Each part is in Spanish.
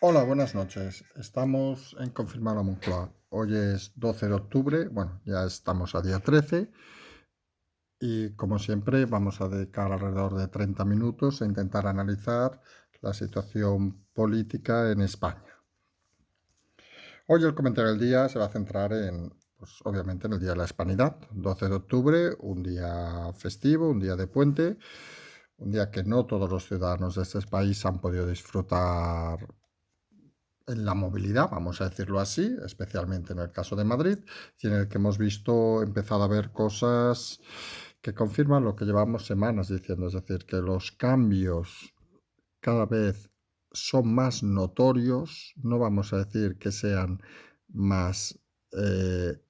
Hola, buenas noches. Estamos en Confirmar la Moncloa. Hoy es 12 de octubre, bueno, ya estamos a día 13 y como siempre vamos a dedicar alrededor de 30 minutos a intentar analizar la situación política en España. Hoy el comentario del día se va a centrar en, pues obviamente en el Día de la Hispanidad, 12 de octubre, un día festivo, un día de puente, un día que no todos los ciudadanos de este país han podido disfrutar en la movilidad, vamos a decirlo así, especialmente en el caso de Madrid, y en el que hemos visto empezado a ver cosas que confirman lo que llevamos semanas diciendo, es decir, que los cambios cada vez son más notorios, no vamos a decir que sean más eh,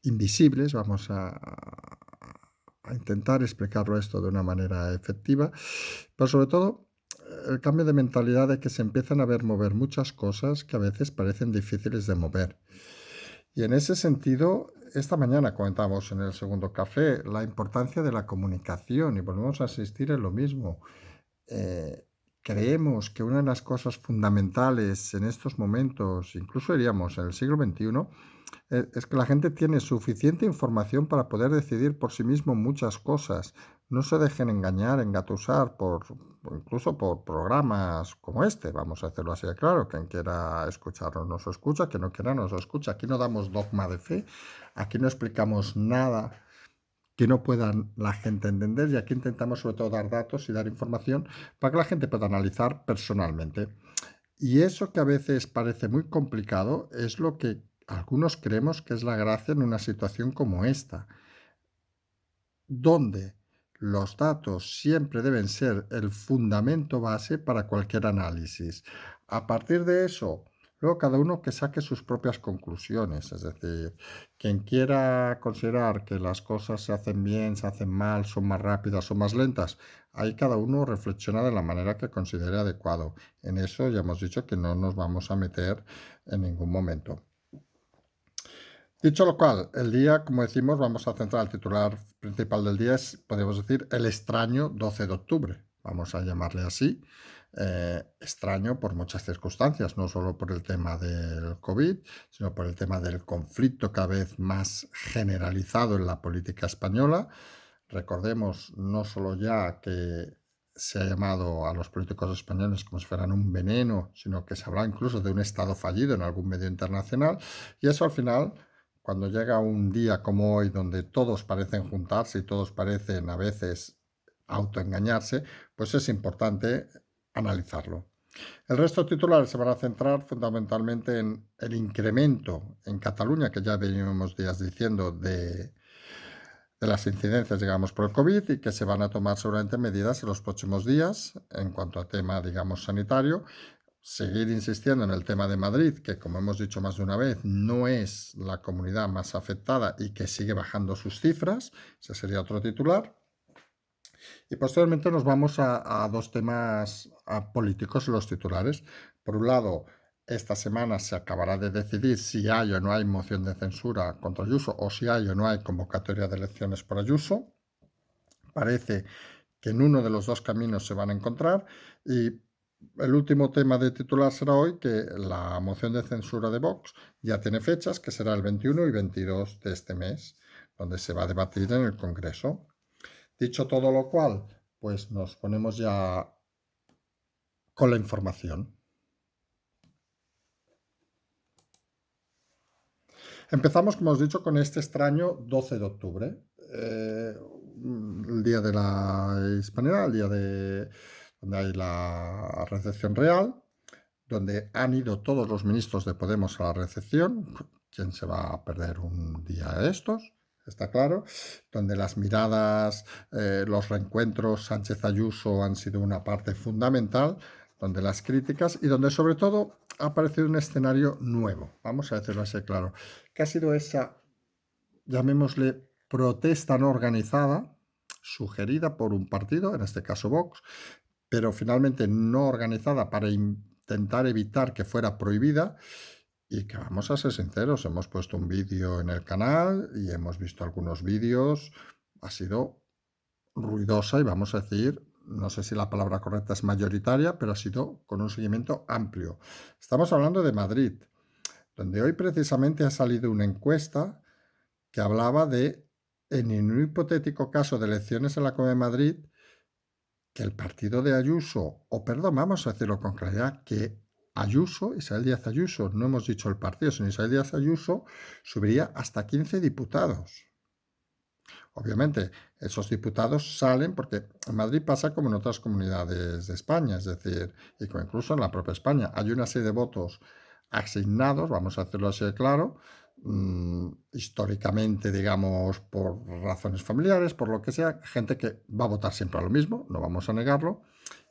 invisibles, vamos a intentar explicarlo esto de una manera efectiva, pero sobre todo el cambio de mentalidad de que se empiezan a ver mover muchas cosas que a veces parecen difíciles de mover. Y en ese sentido, esta mañana comentamos en el segundo café la importancia de la comunicación y volvemos a asistir en lo mismo. Eh, Creemos que una de las cosas fundamentales en estos momentos, incluso diríamos en el siglo XXI, es que la gente tiene suficiente información para poder decidir por sí mismo muchas cosas. No se dejen engañar, engatusar incluso por programas como este, vamos a hacerlo así de claro. Quien quiera escucharnos nos escucha, quien no quiera nos escucha. Aquí no damos dogma de fe, aquí no explicamos nada que no puedan la gente entender y aquí intentamos sobre todo dar datos y dar información para que la gente pueda analizar personalmente. Y eso que a veces parece muy complicado es lo que algunos creemos que es la gracia en una situación como esta, donde los datos siempre deben ser el fundamento base para cualquier análisis. A partir de eso, luego cada uno que saque sus propias conclusiones, es decir, quien quiera considerar que las cosas se hacen bien, se hacen mal, son más rápidas o más lentas, ahí cada uno reflexiona de la manera que considere adecuado. En eso ya hemos dicho que no nos vamos a meter en ningún momento. Dicho lo cual, el día, como decimos, vamos a centrar el titular principal del día, es, podemos decir, el extraño 12 de octubre. Vamos a llamarle así. Extraño por muchas circunstancias, no solo por el tema del COVID, sino por el tema del conflicto cada vez más generalizado en la política española. Recordemos no solo ya que se ha llamado a los políticos españoles como si fueran un veneno, sino que se habla incluso de un Estado fallido en algún medio internacional, y eso al final cuando llega un día como hoy, donde todos parecen juntarse y todos parecen a veces autoengañarse, pues es importante analizarlo. El resto de titulares se van a centrar fundamentalmente en el incremento en Cataluña, que ya venimos días diciendo, de las incidencias, digamos, por el COVID y que se van a tomar seguramente medidas en los próximos días en cuanto a tema, digamos, sanitario. Seguir insistiendo en el tema de Madrid, que como hemos dicho más de una vez, no es la comunidad más afectada y que sigue bajando sus cifras. Ese sería otro titular. Y posteriormente nos vamos a dos temas políticos en los titulares. Por un lado, esta semana se acabará de decidir si hay o no hay moción de censura contra Ayuso o si hay o no hay convocatoria de elecciones por Ayuso. Parece que en uno de los dos caminos se van a encontrar y el último tema de titular será hoy que la moción de censura de Vox ya tiene fechas, que será el 21 y 22 de este mes, donde se va a debatir en el Congreso. Dicho todo lo cual, pues nos ponemos ya con la información. Empezamos, como os he dicho, con este extraño 12 de octubre, el día de la Hispanidad, el día donde hay la recepción real, donde han ido todos los ministros de Podemos a la recepción. ¿Quién se va a perder un día de estos? Está claro, donde las miradas, los reencuentros Sánchez-Ayuso han sido una parte fundamental, donde las críticas y donde sobre todo ha aparecido un escenario nuevo, vamos a decirlo así claro, que ha sido esa, llamémosle, protesta no organizada, sugerida por un partido, en este caso Vox, pero finalmente no organizada para intentar evitar que fuera prohibida y que vamos a ser sinceros, hemos puesto un vídeo en el canal y hemos visto algunos vídeos, ha sido ruidosa y vamos a decir no sé si la palabra correcta es mayoritaria, pero ha sido con un seguimiento amplio. Estamos hablando de Madrid, donde hoy precisamente ha salido una encuesta que hablaba de, en un hipotético caso de elecciones en la Comunidad de Madrid, que el partido de Ayuso, o perdón, vamos a decirlo con claridad, que Ayuso, Isabel Díaz Ayuso, no hemos dicho el partido, sino Isabel Díaz Ayuso, subiría hasta 15 diputados. Obviamente, esos diputados salen porque en Madrid pasa como en otras comunidades de España, es decir, y como incluso en la propia España, hay una serie de votos asignados, vamos a decirlo así de claro, históricamente, digamos, por razones familiares, por lo que sea, gente que va a votar siempre a lo mismo, no vamos a negarlo,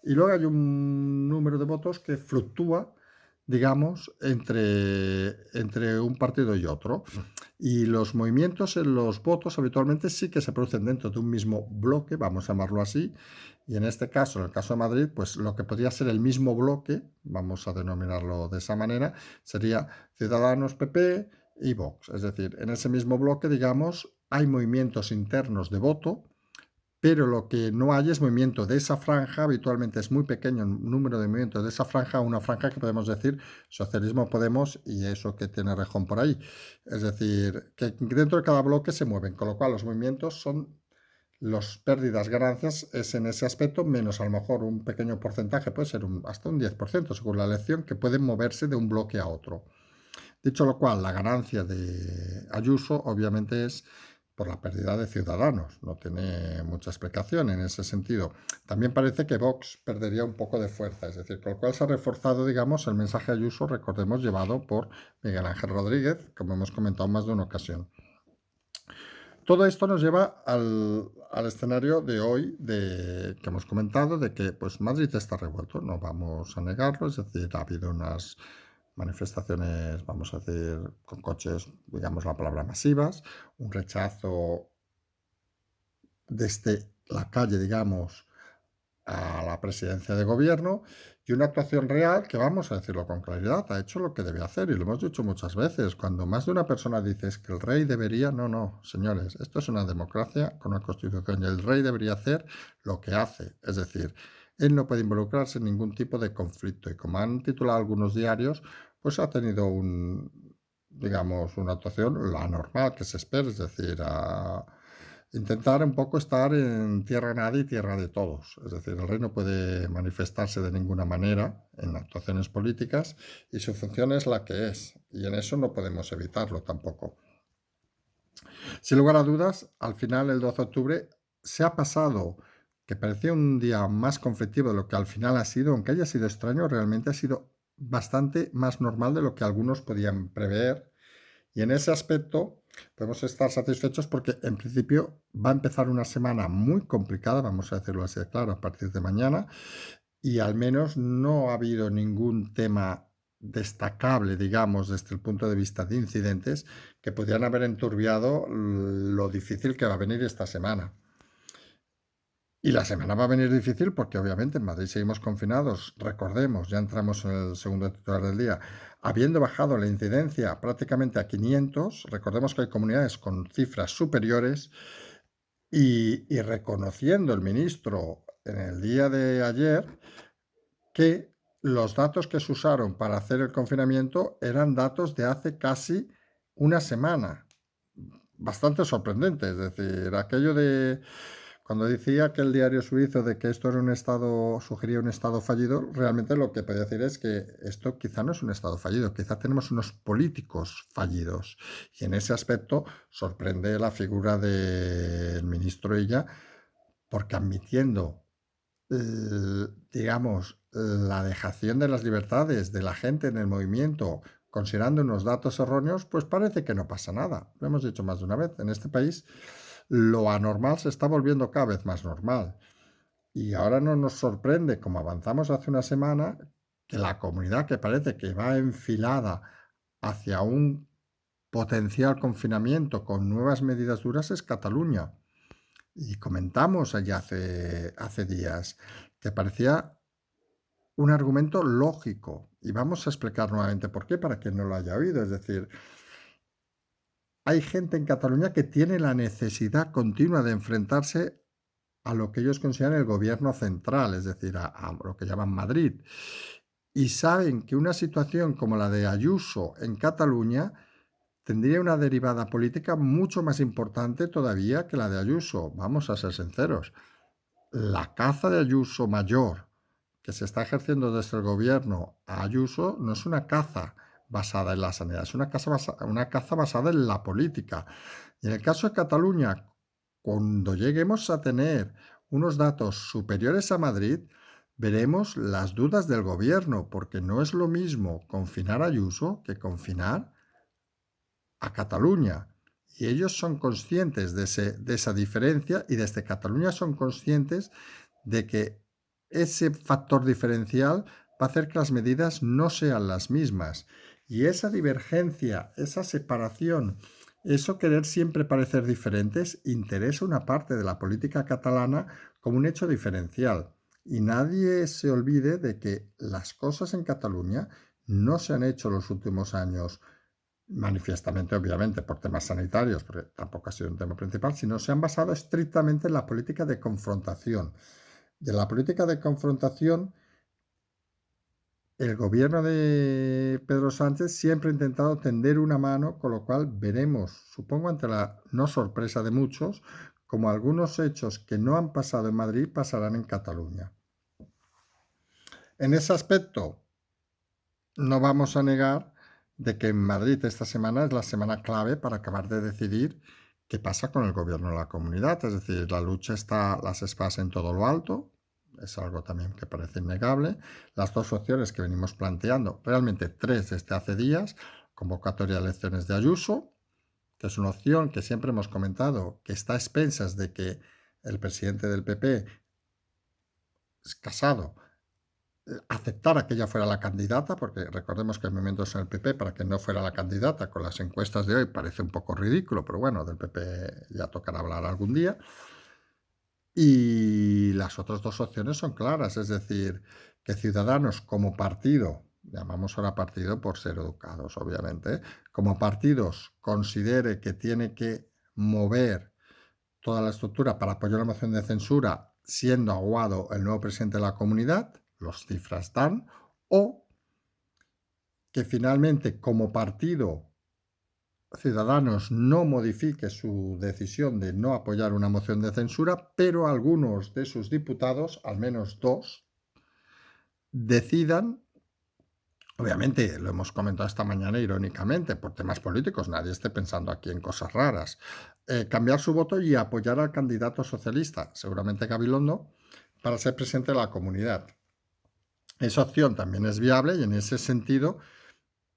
y luego hay un número de votos que fluctúa, digamos, entre un partido y otro. Y los movimientos en los votos habitualmente sí que se producen dentro de un mismo bloque, vamos a llamarlo así, y en este caso, en el caso de Madrid, pues lo que podría ser el mismo bloque, vamos a denominarlo de esa manera, sería Ciudadanos, PP y Vox. Es decir, en ese mismo bloque, digamos, hay movimientos internos de voto, pero lo que no hay es movimiento de esa franja, habitualmente es muy pequeño el número de movimientos de esa franja, una franja que podemos decir socialismo Podemos y eso que tiene Rejón por ahí. Es decir, que dentro de cada bloque se mueven, con lo cual los movimientos son las pérdidas, ganancias, es en ese aspecto, menos a lo mejor un pequeño porcentaje, puede ser hasta un 10% según la elección, que pueden moverse de un bloque a otro. Dicho lo cual, la ganancia de Ayuso obviamente es por la pérdida de Ciudadanos, no tiene mucha explicación en ese sentido. También parece que Vox perdería un poco de fuerza, es decir, con lo cual se ha reforzado, digamos, el mensaje Ayuso, recordemos, llevado por Miguel Ángel Rodríguez, como hemos comentado más de una ocasión. Todo esto nos lleva al escenario de hoy que hemos comentado, de que pues, Madrid está revuelto, no vamos a negarlo, es decir, ha habido unas manifestaciones, vamos a decir, con coches, digamos la palabra masivas, un rechazo desde la calle, digamos, a la presidencia de gobierno y una actuación real que, vamos a decirlo con claridad, ha hecho lo que debe hacer y lo hemos dicho muchas veces. Cuando más de una persona dice que el rey debería, no, señores, esto es una democracia con una constitución y el rey debería hacer lo que hace. Es decir, él no puede involucrarse en ningún tipo de conflicto y como han titulado algunos diarios, pues ha tenido digamos, una actuación la normal que se espera, es decir, intentar un poco estar en tierra de nadie y tierra de todos. Es decir, el rey no puede manifestarse de ninguna manera en actuaciones políticas y su función es la que es. Y en eso no podemos evitarlo tampoco. Sin lugar a dudas, al final, el 12 de octubre, se ha pasado, que parecía un día más conflictivo de lo que al final ha sido, aunque haya sido extraño, realmente ha sido bastante más normal de lo que algunos podían prever. Y en ese aspecto podemos estar satisfechos porque en principio va a empezar una semana muy complicada, vamos a decirlo así de claro, a partir de mañana, y al menos no ha habido ningún tema destacable, digamos, desde el punto de vista de incidentes que podrían haber enturbiado lo difícil que va a venir esta semana. Y la semana va a venir difícil porque obviamente en Madrid seguimos confinados. Recordemos, ya entramos en el segundo titular del día, habiendo bajado la incidencia prácticamente a 500, recordemos que hay comunidades con cifras superiores y reconociendo el ministro en el día de ayer que los datos que se usaron para hacer el confinamiento eran datos de hace casi una semana. Bastante sorprendente, es decir, aquello de cuando decía que el diario suizo de que esto era un estado, sugería un estado fallido, realmente lo que podía decir es que esto quizá no es un estado fallido, quizá tenemos unos políticos fallidos. Y en ese aspecto sorprende la figura del ministro Illa, porque admitiendo, digamos, la dejación de las libertades de la gente en el movimiento, considerando unos datos erróneos, pues parece que no pasa nada. Lo hemos dicho más de una vez, en este país lo anormal se está volviendo cada vez más normal. Y ahora no nos sorprende, como avanzamos hace una semana, que la comunidad que parece que va enfilada hacia un potencial confinamiento con nuevas medidas duras es Cataluña. Y comentamos allá hace días que parecía un argumento lógico. Y vamos a explicar nuevamente por qué, para quien no lo haya oído. Es decir, hay gente en Cataluña que tiene la necesidad continua de enfrentarse a lo que ellos consideran el gobierno central, es decir, a lo que llaman Madrid. Y saben que una situación como la de Ayuso en Cataluña tendría una derivada política mucho más importante todavía que la de Ayuso. Vamos a ser sinceros. La caza de Ayuso mayor que se está ejerciendo desde el gobierno a Ayuso no es una caza basada en la sanidad, es una caza basada en la política. Y en el caso de Cataluña, cuando lleguemos a tener unos datos superiores a Madrid, veremos las dudas del gobierno, porque no es lo mismo confinar a Ayuso que confinar a Cataluña. Y ellos son conscientes de esa diferencia, y desde Cataluña son conscientes de que ese factor diferencial va a hacer que las medidas no sean las mismas. Y esa divergencia, esa separación, eso querer siempre parecer diferentes, interesa una parte de la política catalana como un hecho diferencial. Y nadie se olvide de que las cosas en Cataluña no se han hecho los últimos años manifiestamente, obviamente, por temas sanitarios, porque tampoco ha sido un tema principal, sino se han basado estrictamente en la política de confrontación. Y en la política de confrontación, el gobierno de Pedro Sánchez siempre ha intentado tender una mano, con lo cual veremos, supongo ante la no sorpresa de muchos, como algunos hechos que no han pasado en Madrid pasarán en Cataluña. En ese aspecto, no vamos a negar de que en Madrid esta semana es la semana clave para acabar de decidir qué pasa con el gobierno de la comunidad. Es decir, la lucha está las espadas en todo lo alto, es algo también que parece innegable. Las dos opciones que venimos planteando, realmente tres desde hace días: convocatoria de elecciones de Ayuso, que es una opción que siempre hemos comentado que está a expensas de que el presidente del PP, Casado, aceptara que ella fuera la candidata, porque recordemos que hay movimientos en el PP para que no fuera la candidata. Con las encuestas de hoy parece un poco ridículo, pero bueno, del PP ya tocará hablar algún día. Y las otras dos opciones son claras, es decir, que Ciudadanos como partido, llamamos ahora partido por ser educados, obviamente, como partidos considere que tiene que mover toda la estructura para apoyar la moción de censura, siendo Aguado el nuevo presidente de la comunidad, los cifras dan, o que finalmente como partido Ciudadanos no modifique su decisión de no apoyar una moción de censura, pero algunos de sus diputados, al menos dos, decidan, obviamente lo hemos comentado esta mañana irónicamente, por temas políticos, nadie esté pensando aquí en cosas raras, cambiar su voto y apoyar al candidato socialista, seguramente Gabilondo, para ser presidente de la comunidad. Esa opción también es viable, y en ese sentido,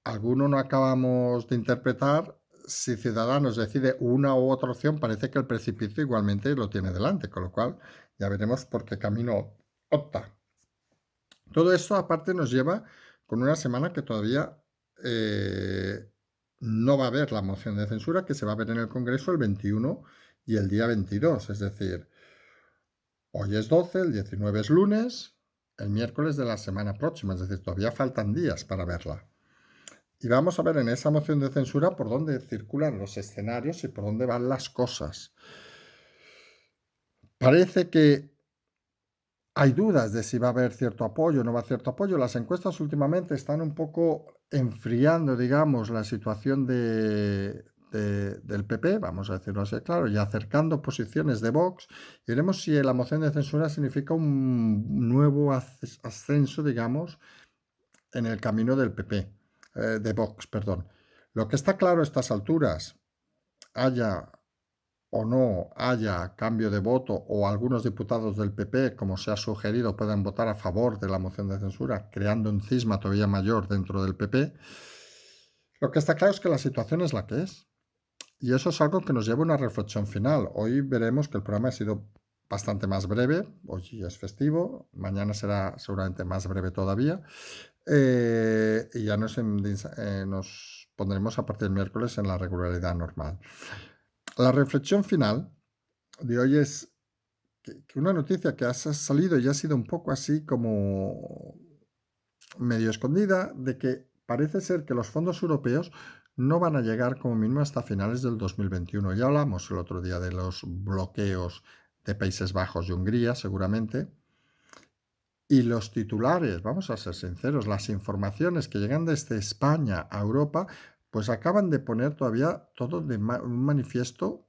alguno no acabamos de interpretar. Si Ciudadanos decide una u otra opción, parece que el precipicio igualmente lo tiene delante, con lo cual ya veremos por qué camino opta. Todo esto aparte nos lleva con una semana que todavía no va a haber la moción de censura, que se va a ver en el Congreso el 21 y el día 22, es decir, hoy es 12, el 19 es lunes, el miércoles de la semana próxima, es decir, todavía faltan días para verla. Y vamos a ver en esa moción de censura por dónde circulan los escenarios y por dónde van las cosas. Parece que hay dudas de si va a haber cierto apoyo o no va a haber cierto apoyo. Las encuestas últimamente están un poco enfriando, digamos, la situación del PP, vamos a decirlo así, claro, y acercando posiciones de Vox. Y veremos si la moción de censura significa un nuevo ascenso, digamos, en el camino del PP. De Vox, perdón. Lo que está claro a estas alturas, haya o no haya cambio de voto, o algunos diputados del PP, como se ha sugerido, puedan votar a favor de la moción de censura, creando un cisma todavía mayor dentro del PP, lo que está claro es que la situación es la que es. Y eso es algo que nos lleva a una reflexión final. Hoy veremos que el programa ha sido bastante más breve, hoy es festivo, mañana será seguramente más breve todavía. Y ya nos pondremos a partir del miércoles en la regularidad normal. La reflexión final de hoy es que una noticia que ha salido y ha sido un poco así como medio escondida, de que parece ser que los fondos europeos no van a llegar como mínimo hasta finales del 2021. Ya hablamos el otro día de los bloqueos de Países Bajos y Hungría, seguramente. Y los titulares, vamos a ser sinceros, las informaciones que llegan desde España a Europa, pues acaban de poner todavía todo de un manifiesto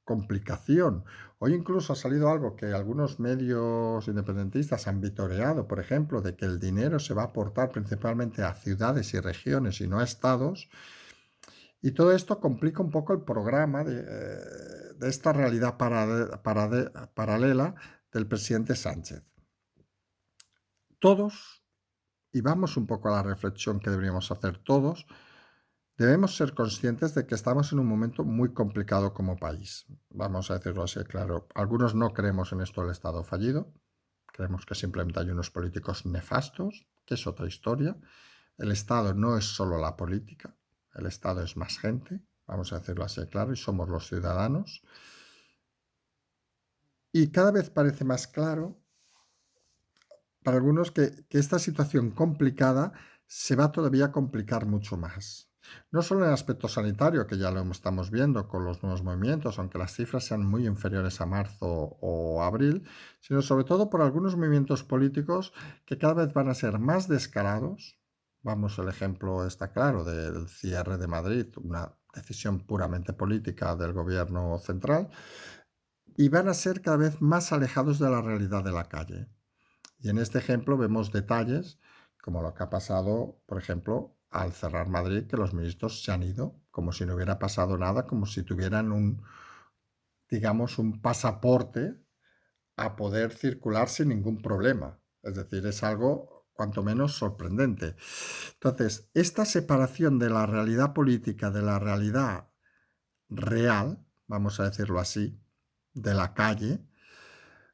complicación. Hoy incluso ha salido algo que algunos medios independentistas han vitoreado, por ejemplo, de que el dinero se va a aportar principalmente a ciudades y regiones y no a estados. Y todo esto complica un poco el programa de esta realidad paralela del presidente Sánchez. Todos, y vamos un poco a la reflexión que deberíamos hacer todos, debemos ser conscientes de que estamos en un momento muy complicado como país. Vamos a decirlo así, claro. Algunos no creemos en esto del Estado fallido. Creemos que simplemente hay unos políticos nefastos, que es otra historia. El Estado no es solo la política. El Estado es más gente, vamos a decirlo así, claro, y somos los ciudadanos. Y cada vez parece más claro para algunos que esta situación complicada se va todavía a complicar mucho más. No solo en el aspecto sanitario, que ya lo estamos viendo con los nuevos movimientos, aunque las cifras sean muy inferiores a marzo o abril, sino sobre todo por algunos movimientos políticos que cada vez van a ser más descarados. Vamos, el ejemplo está claro del cierre de Madrid, una decisión puramente política del gobierno central, y van a ser cada vez más alejados de la realidad de la calle. Y en este ejemplo vemos detalles como lo que ha pasado, por ejemplo, al cerrar Madrid, que los ministros se han ido como si no hubiera pasado nada, como si tuvieran digamos, un pasaporte a poder circular sin ningún problema. Es decir, es algo cuanto menos sorprendente. Entonces, esta separación de la realidad política de la realidad real, vamos a decirlo así, de la calle,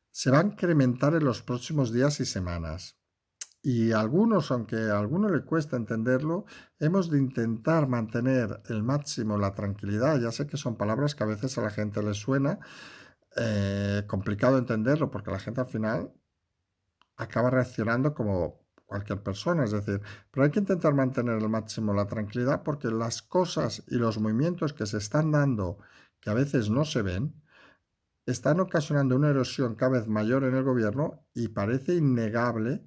se va a incrementar en los próximos días y semanas. Y algunos, aunque a alguno le cuesta entenderlo, hemos de intentar mantener el máximo la tranquilidad. Ya sé que son palabras que a veces a la gente le suena complicado entenderlo, porque la gente al final acaba reaccionando como cualquier persona, es decir, pero hay que intentar mantener al máximo la tranquilidad porque las cosas y los movimientos que se están dando, que a veces no se ven, están ocasionando una erosión cada vez mayor en el gobierno y parece innegable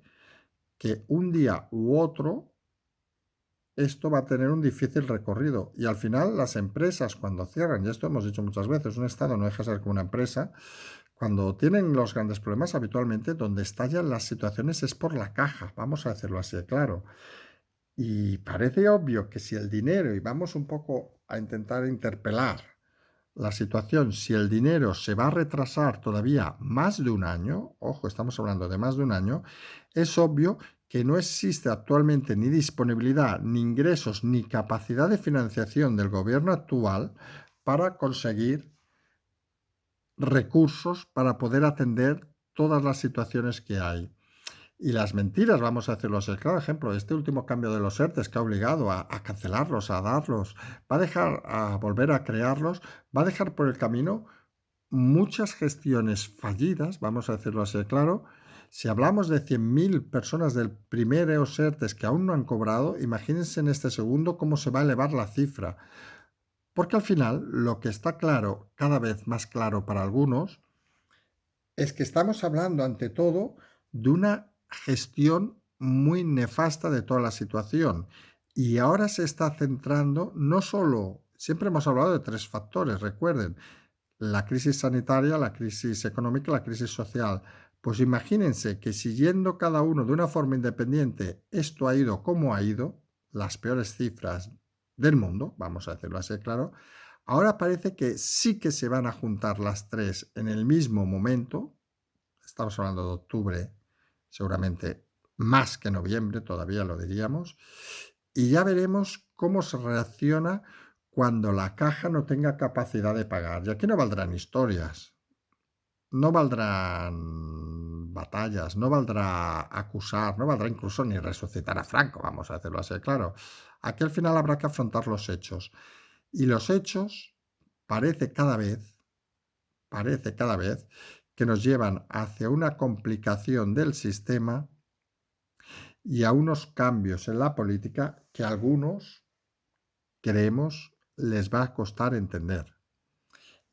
que un día u otro esto va a tener un difícil recorrido. Y al final las empresas cuando cierran, y esto hemos dicho muchas veces, un Estado no deja de ser como una empresa, cuando tienen los grandes problemas habitualmente donde estallan las situaciones es por la caja, vamos a decirlo así de claro. Y parece obvio que si el dinero, y vamos un poco a intentar interpelar la situación, si el dinero se va a retrasar todavía más de un año, ojo, estamos hablando de más de un año, es obvio que no existe actualmente ni disponibilidad, ni ingresos, ni capacidad de financiación del gobierno actual para conseguir recursos para poder atender todas las situaciones que hay. Y las mentiras, vamos a decirlo así. Claro, ejemplo, este último cambio de los ERTES que ha obligado a cancelarlos, a darlos, va a dejar a volver a crearlos, va a dejar por el camino muchas gestiones fallidas, vamos a decirlo así, claro. Si hablamos de 100.000 personas del primer ERTES que aún no han cobrado, imagínense en este segundo cómo se va a elevar la cifra. Porque al final, lo que está claro, cada vez más claro para algunos, es que estamos hablando ante todo de una gestión muy nefasta de toda la situación. Y ahora se está centrando no solo, siempre hemos hablado de tres factores, recuerden, la crisis sanitaria, la crisis económica, la crisis social. Pues imagínense que siguiendo cada uno de una forma independiente, esto ha ido como ha ido, las peores cifras del mundo, vamos a decirlo así, claro. Ahora parece que sí que se van a juntar las tres en el mismo momento. Estamos hablando de octubre, seguramente más que noviembre, todavía lo diríamos. Y ya veremos cómo se reacciona cuando la caja no tenga capacidad de pagar. Y aquí no valdrán historias, no valdrán batallas, no valdrá acusar, no valdrá incluso ni resucitar a Franco, vamos a decirlo así, claro. Aquí al final habrá que afrontar los hechos. Y los hechos parece cada vez que nos llevan hacia una complicación del sistema y a unos cambios en la política que a algunos creemos les va a costar entender.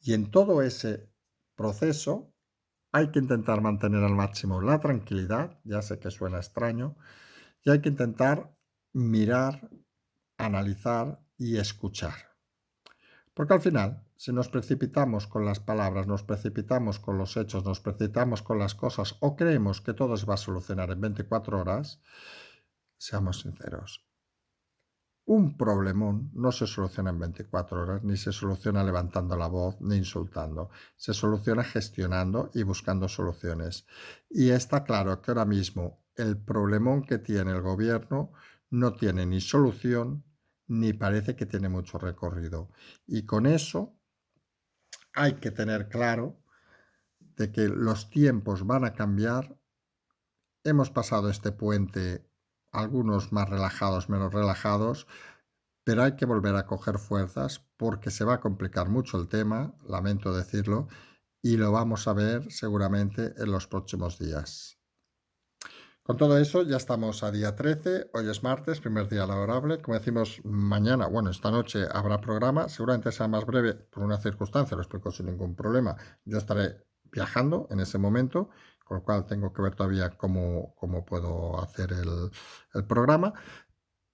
Y en todo ese proceso hay que intentar mantener al máximo la tranquilidad, ya sé que suena extraño, y hay que intentar mirar, analizar y escuchar. Porque al final, si nos precipitamos con las palabras, nos precipitamos con los hechos, nos precipitamos con las cosas o creemos que todo se va a solucionar en 24 horas, seamos sinceros, un problemón no se soluciona en 24 horas, ni se soluciona levantando la voz, ni insultando. Se soluciona gestionando y buscando soluciones. Y está claro que ahora mismo el problemón que tiene el gobierno no tiene ni solución, ni parece que tiene mucho recorrido. Y con eso hay que tener claro de que los tiempos van a cambiar. Hemos pasado este puente, algunos más relajados, menos relajados, pero hay que volver a coger fuerzas porque se va a complicar mucho el tema, lamento decirlo, y lo vamos a ver seguramente en los próximos días. Con todo eso, ya estamos a día 13, hoy es martes, primer día laborable. Como decimos, mañana, bueno, esta noche habrá programa, seguramente sea más breve por una circunstancia, lo explico sin ningún problema. Yo estaré viajando en ese momento, con lo cual tengo que ver todavía cómo puedo hacer el programa,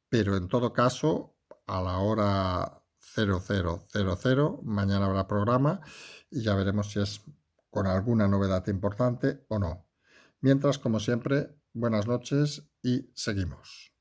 pero en todo caso, a la hora 00:00, mañana habrá programa y ya veremos si es con alguna novedad importante o no. Mientras, como siempre, buenas noches y seguimos.